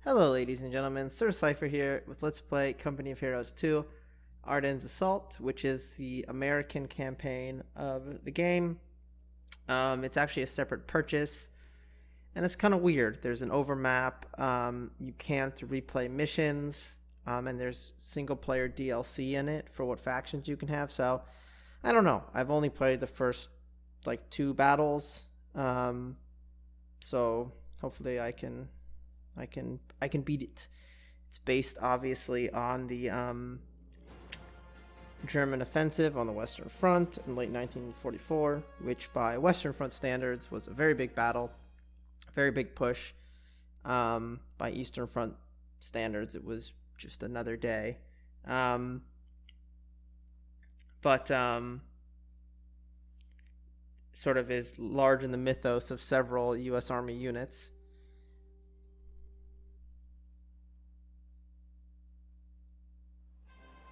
Hello ladies and gentlemen, Sir Cypher here with Let's Play Company of Heroes 2, Ardennes Assault, which is the American campaign of the game. It's actually a separate purchase, and it's kind of weird. There's an overmap, you can't replay missions, and there's single player DLC in it for what factions you can have, so I don't know. I've only played the first like 2 battles, so hopefully I can beat it. It's based obviously on the German offensive on the Western Front in late 1944, which by Western Front standards was a very big battle, very big push. By Eastern Front standards, it was just another day. But sort of is large in the mythos of several U.S. Army units.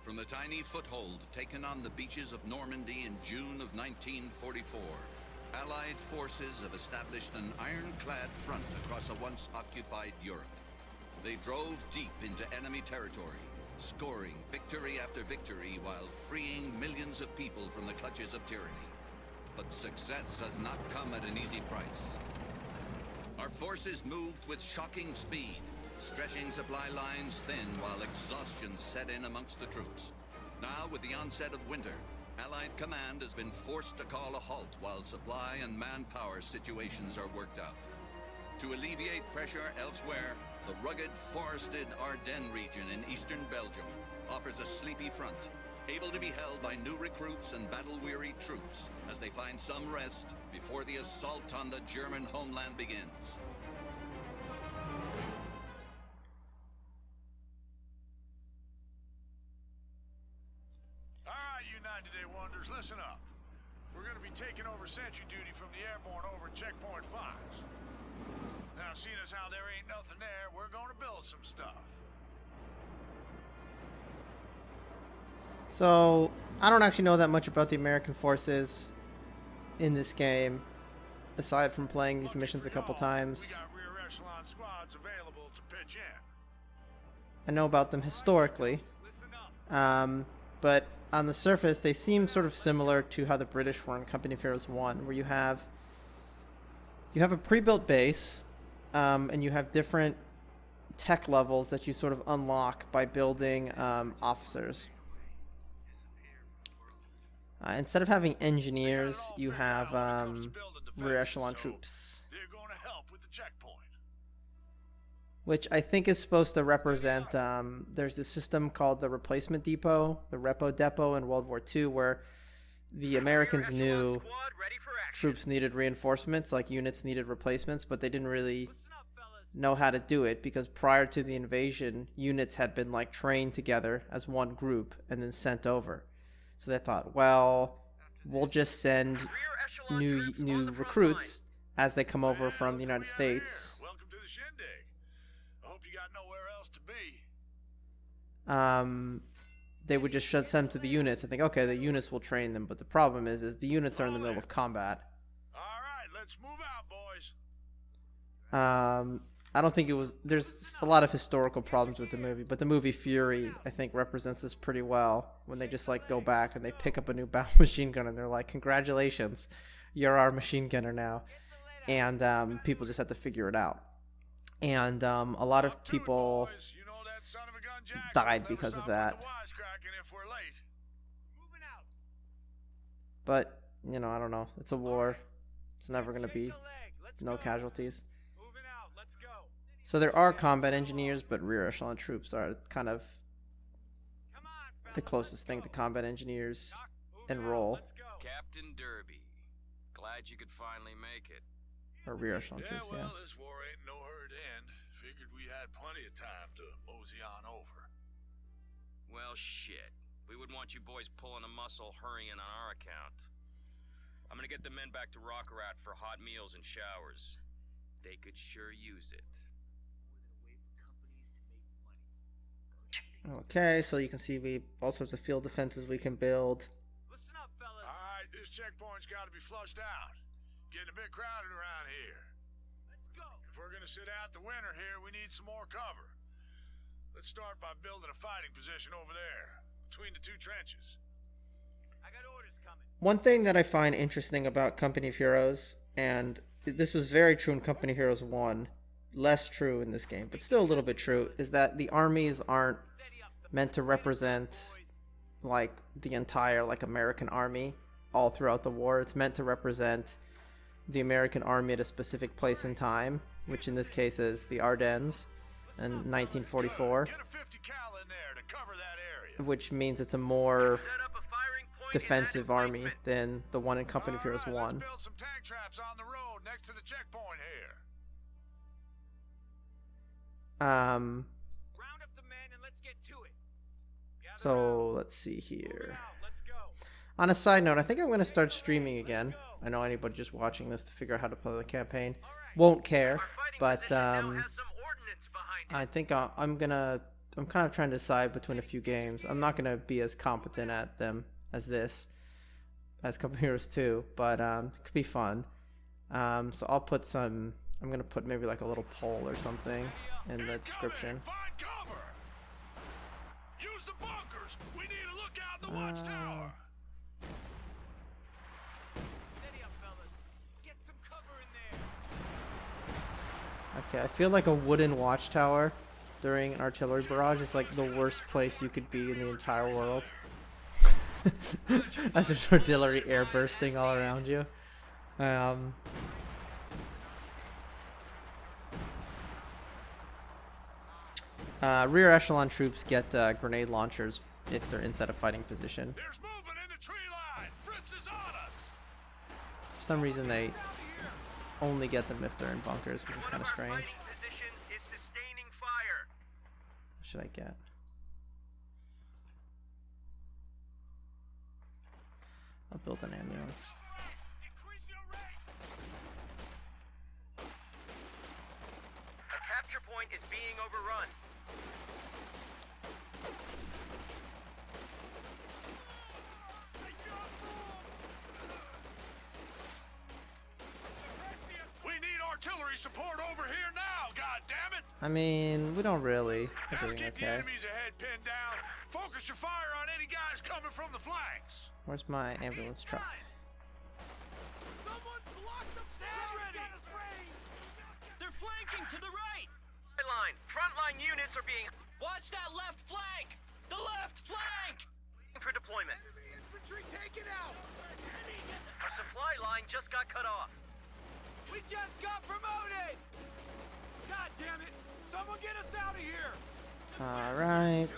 From a tiny foothold taken on the beaches of Normandy in June of 1944, Allied forces have established an ironclad front across a once occupied Europe. They drove deep into enemy territory, scoring victory after victory while freeing millions of people from the clutches of tyranny. But success has not come at an easy price. Our forces moved with shocking speed, stretching supply lines thin while exhaustion set in amongst the troops. Now, with the onset of winter, Allied command has been forced to call a halt while supply and manpower situations are worked out. To alleviate pressure elsewhere, the rugged, forested Ardennes region in eastern Belgium offers a sleepy front, able to be held by new recruits and battle-weary troops as they find some rest before the assault on the German homeland begins. Day Wonders, listen up. We're going to be taking over sentry duty from the airborne over at Checkpoint 5. Now, seeing as how there ain't nothing there, we're going to build some stuff. So, I don't actually know that much about the American forces in this game, aside from playing these missions a couple times. We got rear echelon squads available to pitch in. I know about them historically, but on the surface, they seem sort of similar to how the British were in Company of Heroes 1, where you have a pre-built base, and you have different tech levels that you sort of unlock by building officers. Instead of having engineers, you have rear echelon troops, They're going to help with the checkpoint. which I think is supposed to represent, there's this system called the replacement depot, the repo depot in World War II, where the Americans knew troops needed reinforcements, like units needed replacements, but they didn't really know how to do it because prior to the invasion, units had been like trained together as one group and then sent over. So they thought, well, we'll just send new recruits as they come over from the United States. Welcome to the shindig. I hope you got nowhere else to be. They would just send them to the units and think, okay, the units will train them. But the problem is the units are in the middle of combat. All right, let's move out, boys. I don't think it was, there's a lot of historical problems with the movie, but the movie Fury, I think, represents this pretty well when they just like go back and they pick up a new battle machine gun and they're like, congratulations, you're our machine gunner now. And people just have to figure it out. And a lot of people died because of that. But, you know, I don't know. It's a war. It's never going to be no casualties. So there are combat engineers, but rear echelon troops are kind of the closest thing to combat engineers in role. Captain Derby, glad you could finally make it. Or rear echelon troops, yeah. Well, this war ain't no hurry to end. Figured we had plenty of time to mosey on over. Well, shit. We would want you boys pulling a muscle hurrying on our account. I'm gonna get the men back to Rockerat for hot meals and showers. They could sure use it. Okay, so you can see we all sorts of field defenses we can build. Listen up, fellas. All right, this checkpoint's got to be flushed out. Getting a bit crowded around here. Let's go. If we're gonna sit out the winter here, we need some more cover. Let's start by building a fighting position over there, between the two trenches. I got orders coming. One thing that I find interesting about Company of Heroes, and this was very true in Company of Heroes 1, less true in this game, but still a little bit true, is that the armies aren't meant to represent like the entire like American army all throughout the war. It's meant to represent the American army at a specific place in time, which in this case is the Ardennes in 1944, Get a 50 cal in there to cover that area. which means it's a more Set up a firing point defensive in that army emplacement. than the one in Company of Heroes All right, 1. let's build some tank traps on the road next to the checkpoint here. Round up the men and let's get to it. Gather So around. let's see Move it here. out. Let's go. On a side note, I think I'm going to start streaming again. I know anybody just watching this to figure out how to play the campaign won't care, Our fighting but position now has some ordnance behind it. I think I'm kind of trying to decide between a few games. I'm not going to be as competent at them as Company of Heroes 2, but it could be fun. So I'm going to put maybe like a little poll or something in the description. Find cover. Use the bunkers. We need to look out the watchtower. Steady up, fellas. Get some cover in there. Okay, I feel like a wooden watchtower during an artillery barrage is like the worst place you could be in the entire world. As there's artillery air bursting all around you. Rear echelon troops get grenade launchers if they're inside a fighting position. There's movement in the tree line. Fritz is on us. For some reason they only get them if they're in bunkers, which is One kind of our strange. fighting positions is sustaining fire. What should I get? I'll build an ambulance. Increase your rate. A capture point is being overrun. We need artillery support over here now. God damn it! I mean, we don't really. We're Now doing keep the okay. enemies ahead pinned down. Focus your fire on any guys coming from the flanks. Where's my ambulance truck? Someone block them. Stand ready. They're flanking to the right. Frontline units are being. Watch that left flank. The left flank. For deployment. Infantry taken out. Our supply line just got cut off. We just got promoted. God damn it! Someone get us out of here. Alright.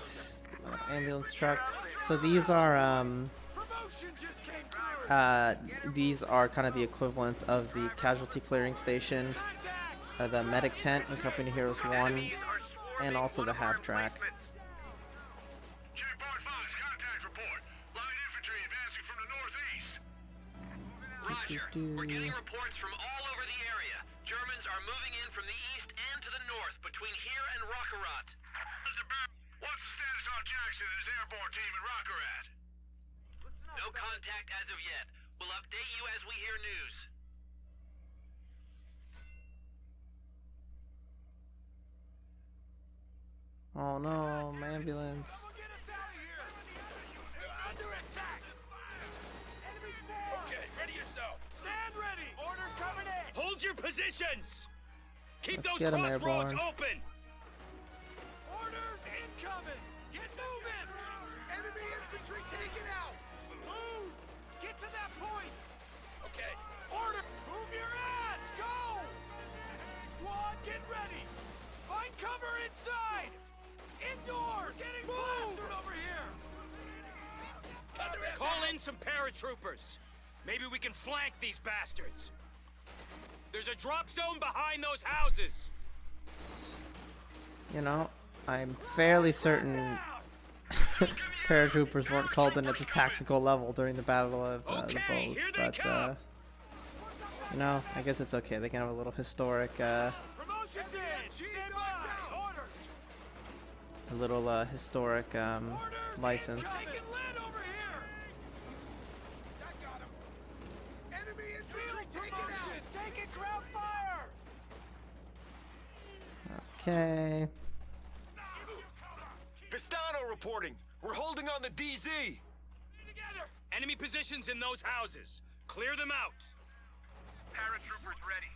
Ambulance truck. So these are Promotion just came through. these are kind of the equivalent of the casualty clearing station, the medic tent in Company of Heroes 1, Enemies are swarming and also one the of our half track. emplacements. Checkpoint 5's contact report. Light infantry advancing from the northeast. Roger. We're getting reports from all over the area. Germans are moving in from the east and to the north, between here and Rockerat. What's the status on Jackson and his airborne team in Rockerat? No contact as of yet. We'll update you as we hear news. Oh no, my ambulance. Get us out of here. We're under attack. Enemy swarm. Okay, ready yourself. Stand ready. Orders coming in. Hold your positions! Keep Let's those get 'em crossroads airborne. open! Orders incoming. Get moving. Enemy infantry taken out. Move. Get to that point. Okay. Order. Move your ass. Go. Squad, get ready. Find cover inside. Indoors. We're getting blasted over here. Call in some paratroopers. Maybe we can flank these bastards. There's a drop zone behind those houses. You know, I'm fairly certain paratroopers weren't called in at the tactical level during the Battle of the Okay, Bulge, here they but come. you know, I guess it's okay. They can have a little historic, Promotions in. Stand by. Orders. license. Taking lead over here. I got him. Enemy infantry taken out. Taking ground fire. Okay. Vistano reporting. We're holding on the DZ. Enemy positions in those houses. Clear them out. Paratroopers ready.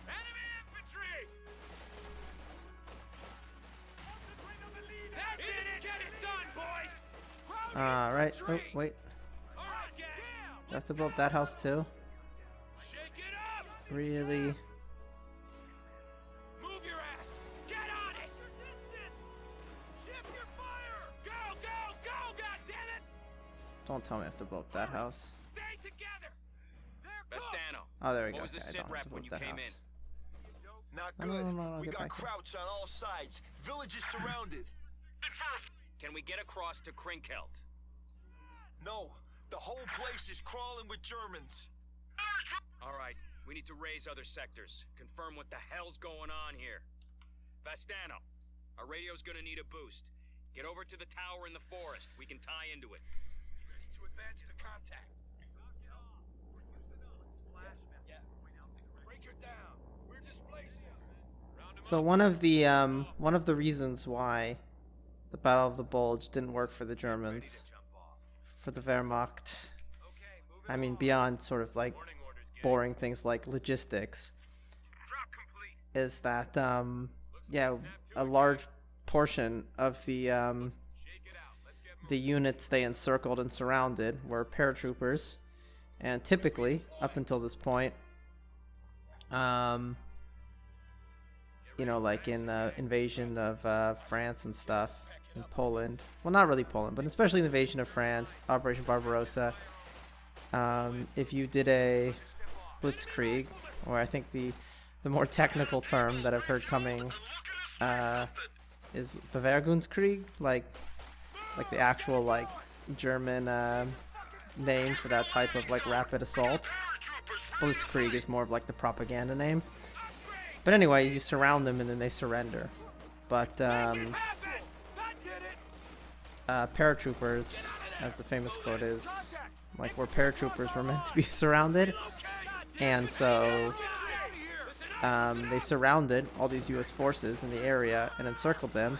Enemy infantry! That did it! Get it done, boys! Alright. Oh, wait. Alright, Do I have to blow up that house too? shake it up! Really? Move your ass! Get on it! Shift your fire! Go, go, go, goddammit! Don't tell me I have to blow up that house. Stay together! They're cooked! Vestano. Oh, there we go. What was the Okay, I sit don't have rep to blow when up you that came house. in? Not No, good. no, no, I'll We get got back here. Krauts on all sides. Village is surrounded. Can we get across to Krinkelt? No, the whole place is crawling with Germans. All right, we need to raise other sectors. Confirm what the hell's going on here. Vastano, our radio's gonna need a boost. Get over to the tower in the forest. We can tie into it. To advance to contact. Break her down. We're displacing. So one of the reasons why the Battle of the Bulge didn't work for the Germans, for the Wehrmacht, I mean beyond sort of like boring things like logistics, is that yeah, a large portion of the units they encircled and surrounded were paratroopers, and typically up until this point, you know, like in the invasion of France and stuff, in Poland. Well, not really Poland, but especially the invasion of France, Operation Barbarossa. If you did a blitzkrieg, or I think the more technical term that I've heard coming is Bavarianskrieg, like the actual like German name for that type of like rapid assault. Blitzkrieg is more of like the propaganda name. But anyway, you surround them and then they surrender. But paratroopers, as the famous quote is, like where paratroopers were meant to be surrounded, and so they surrounded all these U.S. forces in the area and encircled them.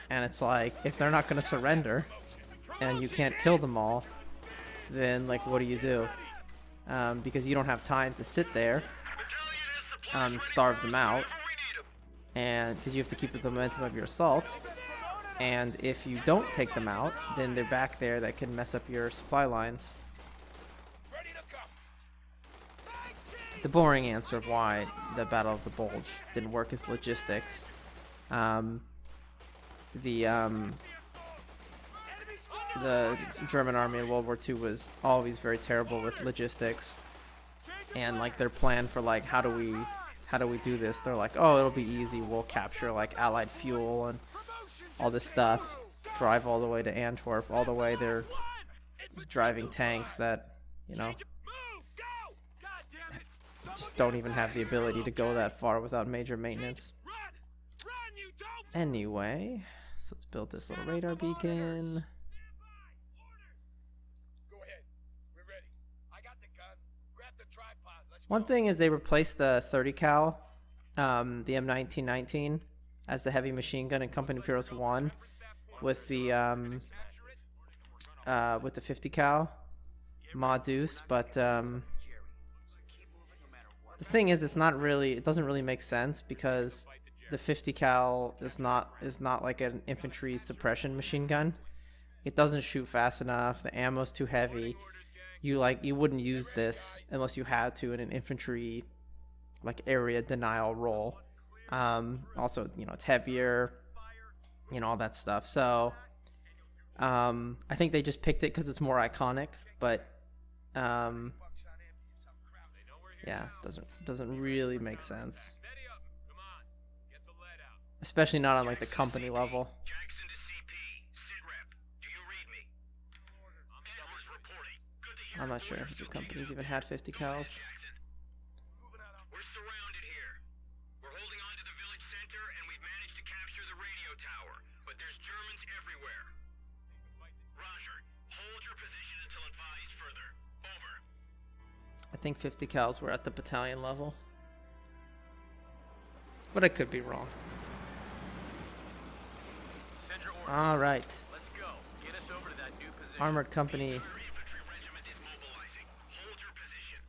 And it's like, if they're not going to surrender, and you can't kill them all, then like what do you do? Because you don't have time to sit there, starve them out, and because you have to keep the momentum of your assault. And if you don't take them out, then they're back there that can mess up your supply lines. The boring answer of why the Battle of the Bulge didn't work is logistics. The German army in World War II was always very terrible with logistics, and like their plan for like how do we do this? They're like, oh, it'll be easy. We'll capture like Allied fuel and all this stuff. Drive all the way to Antwerp. All the way they're driving tanks that, you know, just don't even have the ability to go that far without major maintenance. Anyway, so let's build this little radar beacon. One thing is they replaced the 30 cal, the M1919, as the heavy machine gun in Company of Heroes 1 with the 50 cal Ma Deuce, but the thing is, it doesn't really make sense because the 50 cal is not like an infantry suppression machine gun. It doesn't shoot fast enough. The ammo's too heavy. You wouldn't use this unless you had to in an infantry like area denial role. Also, you know, it's heavier, you know, all that stuff. So I think they just picked it because it's more iconic, but yeah, doesn't really make sense, especially not on like the company level. Jackson to CP. Sitrep. Do you read me? Edwards reporting. Good to hear. I'm not sure if your companies even had 50 cals. Jackson. We're surrounded here. We're holding on to the village center, and we've managed to capture the radio tower. But there's Germans everywhere. Roger. Hold your position until advised further. Over. I think 50 cals were at the battalion level. but I could be wrong. Send your orders. All right, Let's go. Get us over to that new position. Armored Company. Our infantry regiment is mobilizing. Hold your position.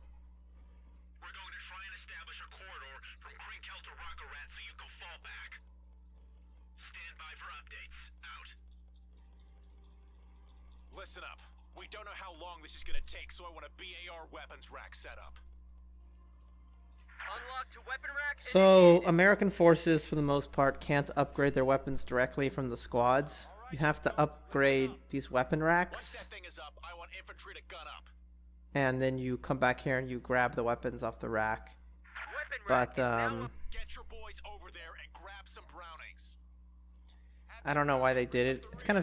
We're going to try and establish a corridor from Krinkel to Rockerat so you can fall back. Stand by for updates. Out. Listen up. We don't know how long this is gonna take, so I want a BAR weapons rack set up. Unlock to weapon rack. So initiated. American forces, for the most part, can't upgrade their weapons directly from the squads. You have to upgrade these weapon Once racks, that thing is up, I want infantry to gun up. and then you come back here and you grab the weapons off the rack. Weapon rack But is now up. Get your boys over there and grab some Brownings. I don't know why they did it. It's kind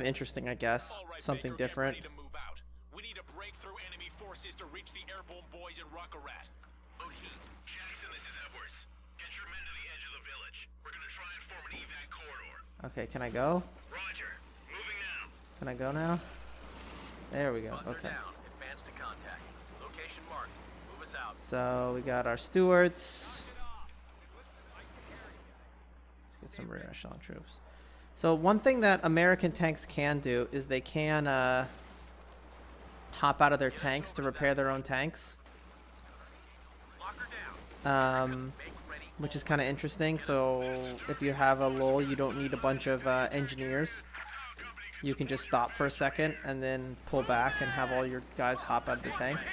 of interesting, I guess. All right, Something Baker, different. Get ready to move out. We need to break through enemy forces to reach the airborne boys in Rockerat. Jackson, this is Edwards. Get your men to the edge of the village. We're gonna try and form an evac corridor. Okay, can I go? Roger. Moving now. Can I go now? There we go. Butler Okay. down. Advance to contact. Location marked. Move us out. So we got our stewards. Let's get some rear echelon troops. So one thing that American tanks can do is they can hop out of their tanks to repair their own tanks, Lock her down. um, which is kind of interesting. So if you have a lull, you don't need a bunch of engineers. You can just stop for a second and then pull back and have all your guys hop out of the tanks.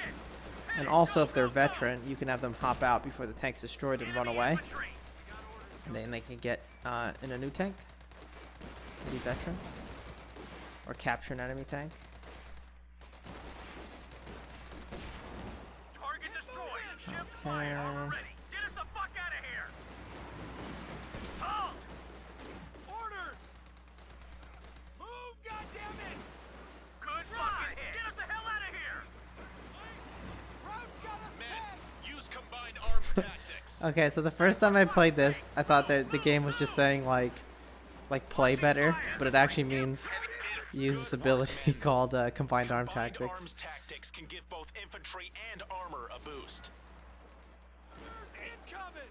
And also, if they're veteran, you can have them hop out before the tank's destroyed and run away. And then they can get in a new tank. Be veteran. Or capture an enemy tank. Target destroyed. Ship Okay. fire. Armor ready. Get us the fuck out of here. Halt. Orders. Move, goddammit. Good fucking hit. Get us the hell out of here. Crowd's got us Men, use combined arms tactics. Okay, so the first time I played this, I thought that the game was just saying like play better, but it actually means use this ability called combined arm Combined tactics. arms tactics can give both infantry and armor a boost. incoming.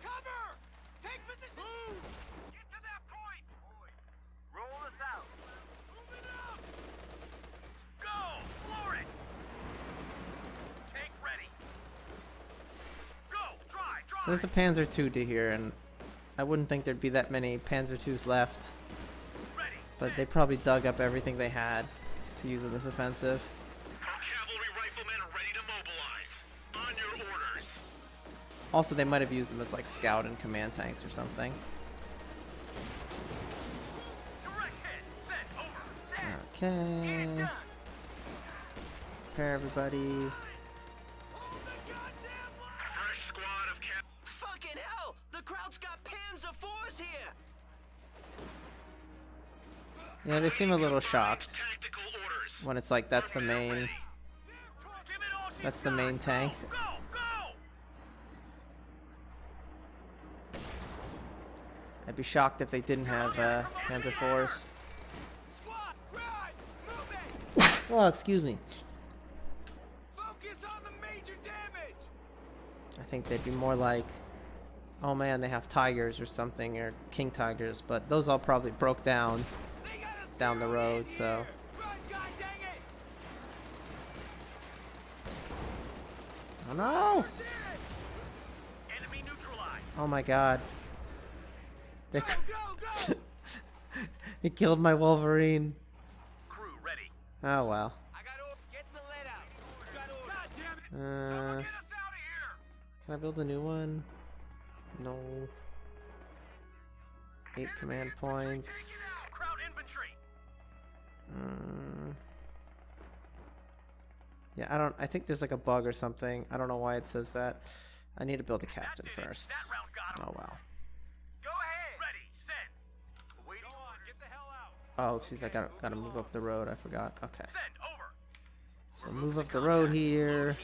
Cover. Take position. Move. Get to that point. Roll us out. Moving up. Go. Floor it. Take ready. Go. Dry. Dry. So there's a Panzer II here, and I wouldn't think there'd be that many Panzer IIs left, Ready. but they probably dug up everything they had to use in this offensive. Our cavalry riflemen are ready to mobilize. On your orders. Also, they might have used them as like scout and command tanks or something. Direct hit. Send over. Send. Okay. Done. Prepare everybody. Fresh squad of cap. Fucking hell! The crowd's got Panzer IVs here! Yeah, they seem a little shocked Tactical orders. when it's like that's the main. Give it all she's That's the got. main tank. Go! Go! I'd be shocked if they didn't have Panzer IVs. Squad, right! Move it! Oh, excuse me. Focus on the major damage! I think they'd be more like, oh man, they have Tigers or something, or King Tigers, but those all probably broke down They got us down the zeroed road, in so. here. Run, god dang it! Oh no! Did it! Enemy neutralized! Oh my god. They, Go, go, go! he killed my Wolverine. Crew ready. Oh well. I got to get the lead out. God damn it! Someone get us out of here! Can I build a new one? No. 8 command points. Crowd infantry! Yeah, I think there's like a bug or something. I don't know why it says that. I need to build a captain first. That round got him. Oh well. Go ahead. Ready, send. Waiting. Go on, get the hell out. Oh, jeez, I gotta move up the road. I forgot. Okay. Send over. So move up the road here.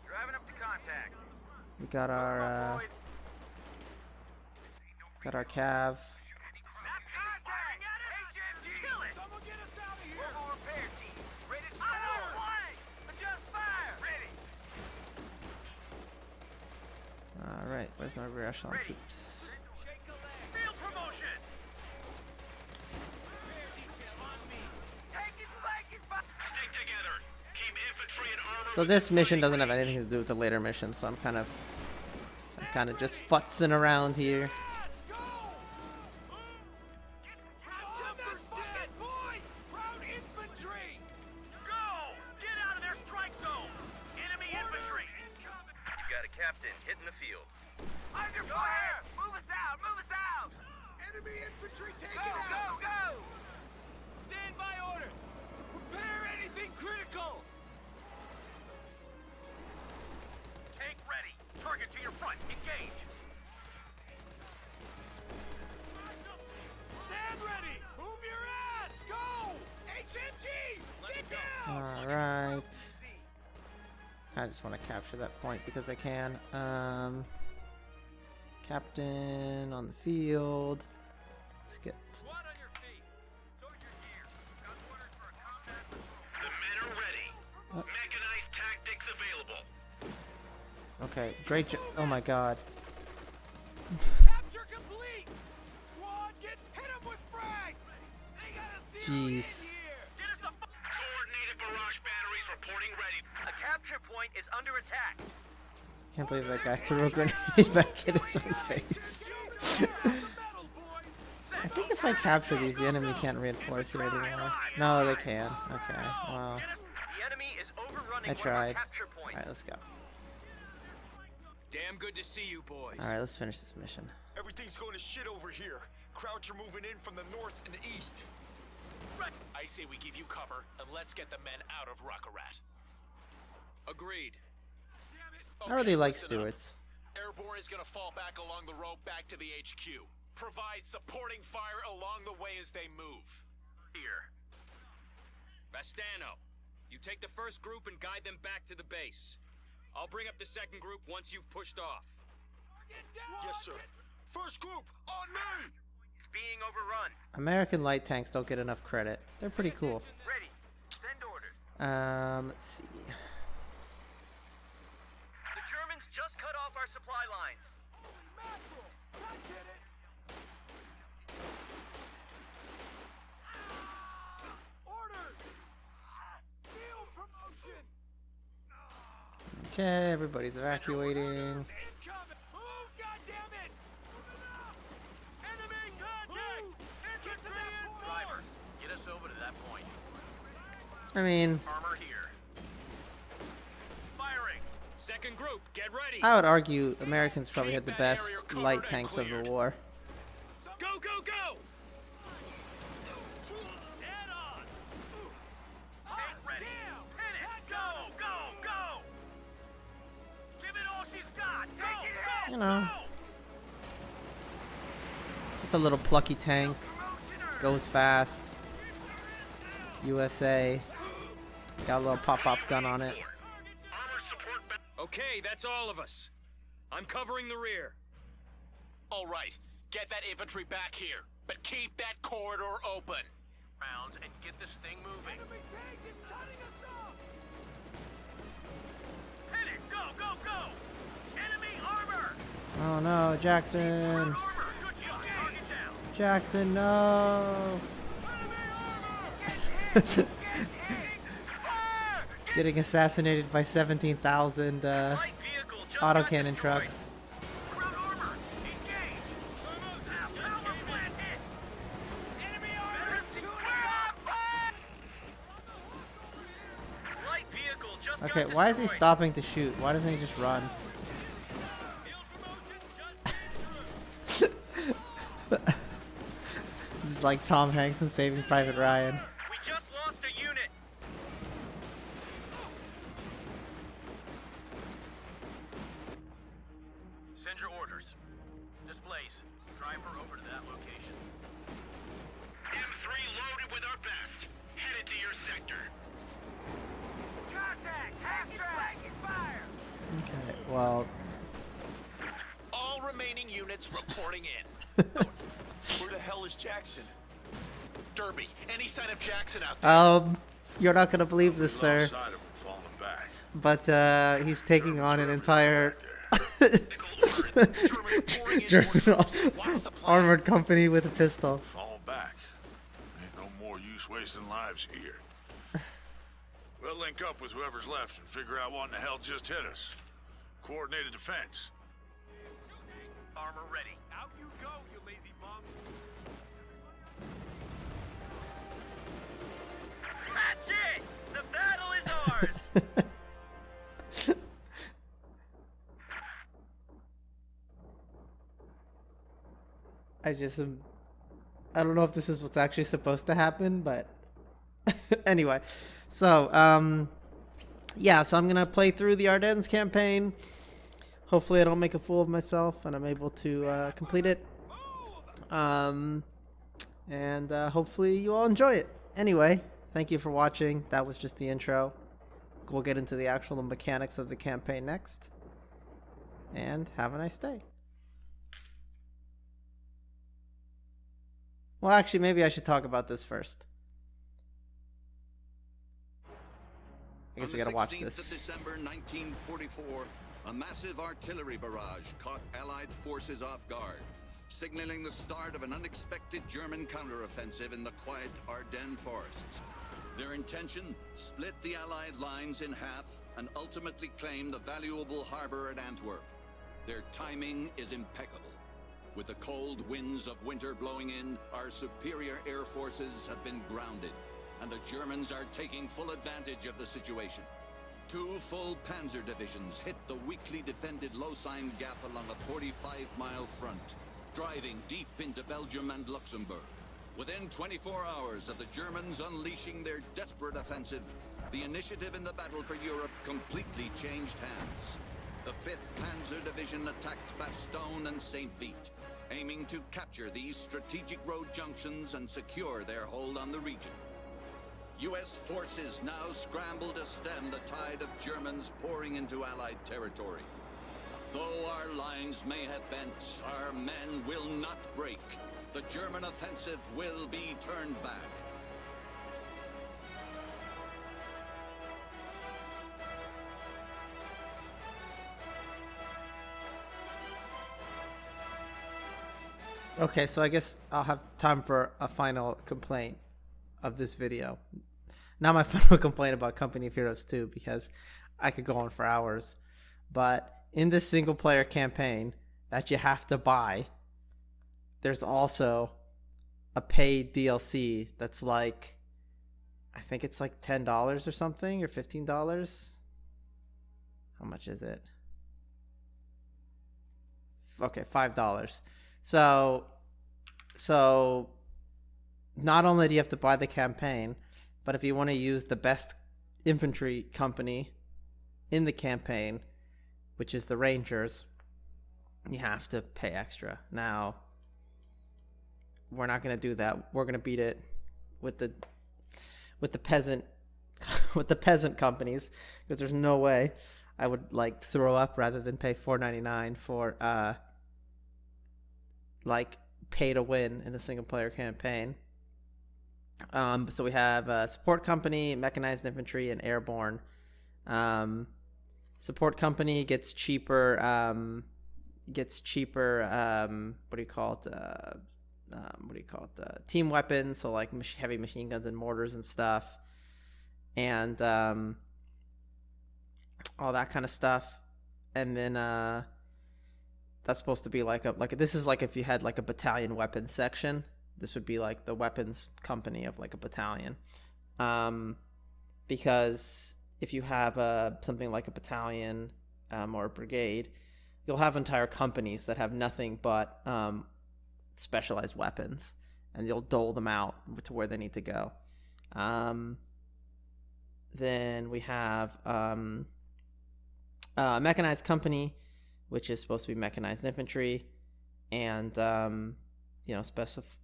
Driving up to contact. We got our cav. Snap firing at us. HMG. Kill it. Someone get us out of here. Mobile repair team. Ready to fire. Adjust fire. Ready. Alright, where's my rear echelon troops? Field promotion! Rear detail on me. Taking flanking fire! Stick together. Keep infantry and armor. So this mission doesn't have anything to do with the later mission, so I'm kind of just futzing around here. Captain, hitting the field. Under fire! Move us out! Move us out! Enemy infantry taken out! Go, go, go! Stand by orders! Prepare anything critical! Take ready! Target to your front! Engage! Stand ready! Move your ass! Go! HMG! Get down! Alright. I just want to capture that point because I can. Captain on the field. Let's get. Squad on your feet. Soldier gear. Got orders for a combat. The men are ready. Mechanized tactics available. Okay, great job. Oh my god. Capture complete! Squad, hit him with frags! They gotta see Jeez. Get us the Coordinated barrage batteries reporting ready. A capture point is under attack. Can't believe that guy threw a grenade back in his own face. I think if I capture these, the enemy can't reinforce it anymore. No, they can. Okay, well, The enemy is overrunning I one of our tried. capture points. Alright, let's go. Damn good to see you boys. Alright, let's finish this mission. Everything's going to shit over here. Crowds are moving in from the north and east. I say we give you cover and let's get the men out of Rockarat. Agreed. I really like listen up. Stewart's. Airborne is gonna fall back along the road back to the HQ. Provide supporting fire along the way as they move. Here. Bastano, you take the first group and guide them back to the base. I'll bring up the second group once you've pushed off. Yes, sir. First group, on me! It's being overrun. American light tanks don't get enough credit. They're pretty cool. Ready. Send orders. Let's see. The Germans just cut off our supply lines. Orders! Field promotion! Okay, everybody's evacuating. Incoming! Move, goddammit! Enemy contact! Infantry in drivers, get us over to that point. I mean, Armor here. Firing! Second group, get ready. I would argue Americans probably had the best light tanks of the war. Go, go, go! Dead on! Take ready! Hit it! Go! Go! Go! Give it all she's got! Take it! You know, just a little plucky tank. Goes fast. USA. Got a little pop-up gun on it. Armor support Okay, that's all of us. I'm covering the rear. All right, get that infantry back here, but keep that corridor open. Rounds and get this thing moving. Enemy tank is cutting us off! Hit it! Go! Go! Go! Enemy armor! Oh no, Jackson. Armor! Good shot! Target down! Jackson, no. Get hit! Fire! Getting assassinated by 17,000 Light vehicle just autocannon got destroyed. trucks. Ground armor! Engage! Power plant hit! Enemy armor! Light vehicle just got Okay, why is he destroyed. stopping to shoot? Why doesn't he just run? Field promotion just This is like Tom Hanks in Saving Private Ryan. We just lost a unit. Send your orders. Displace. Drive her over to that location. M3 loaded with our best. Headed to your sector. Contact! Half flanking fire! Okay, well, All remaining units reporting in. Where the hell is Jackson? Derby, any sign of Jackson out there? you're not gonna believe this, sir, Sight of him falling back. but he's taking on an entire German armored company with a pistol. Fall back. Ain't no more use wasting lives here. We'll link up with whoever's left and figure out what in the hell just hit us. Coordinated defense. Armor ready. Out you go, you lazy bums. That's it! The battle is ours! I don't know if this is what's actually supposed to happen, but anyway. So, yeah, so I'm going to play through the Ardennes campaign. Hopefully I don't make a fool of myself and I'm able to complete it. And hopefully you all enjoy it. Anyway, thank you for watching. That was just the intro. We'll get into the actual mechanics of the campaign next. And have a nice day. Well, actually, maybe I should talk about this first. I guess we gotta watch this. On the 16th of December 1944, a massive artillery barrage caught Allied forces off guard, signaling the start of an unexpected German counteroffensive in the quiet Ardennes forests. Their intention? Split the Allied lines in half and ultimately claim the valuable harbor at Antwerp. Their timing is impeccable. With the cold winds of winter blowing in, our superior air forces have been grounded, and the Germans are taking full advantage of the situation. 2 full panzer divisions hit the weakly defended Lausanne Gap along a 45-mile front, driving deep into Belgium and Luxembourg. Within 24 hours of the Germans unleashing their desperate offensive, the initiative in the battle for Europe completely changed hands. The 5th Panzer Division attacked Bastogne and St. Vite, aiming to capture these strategic road junctions and secure their hold on the region. U.S. forces now scramble to stem the tide of Germans pouring into Allied territory. Though our lines may have bent, our men will not break. The German offensive will be turned back. Okay, so I guess I'll have time for a final complaint of this video. Not my final complaint about Company of Heroes 2, because I could go on for hours. But in this single player campaign that you have to buy, there's also a paid DLC that's like, I think it's like $10 or something, or $15. How much is it? Okay, $5. So not only do you have to buy the campaign, but if you want to use the best infantry company in the campaign, which is the Rangers, you have to pay extra. Now, we're not going to do that. We're going to beat it with the peasant companies, because there's no way I would like throw up rather than pay $4.99 for like pay to win in a single player campaign. So we have support company, mechanized infantry, and airborne. Support company gets cheaper. What do you call it? Team weapons, so like heavy machine guns and mortars and stuff, and all that kind of stuff. And then that's supposed to be like this is like if you had like a battalion weapons section. This would be like the weapons company of like a battalion, because if you have something like a battalion or a brigade, you'll have entire companies that have nothing but specialized weapons, and you'll dole them out to where they need to go. Then we have mechanized company, which is supposed to be mechanized infantry, and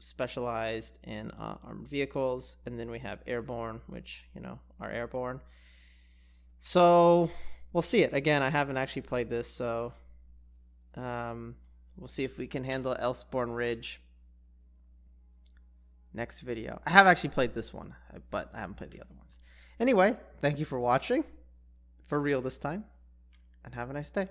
specialized in armored vehicles. And then we have airborne, which are airborne. So we'll see it again. I haven't actually played this, so we'll see if we can handle Elsborn Ridge next video. I have actually played this one, but I haven't played the other ones. Anyway, thank you for watching, for real this time, and have a nice day.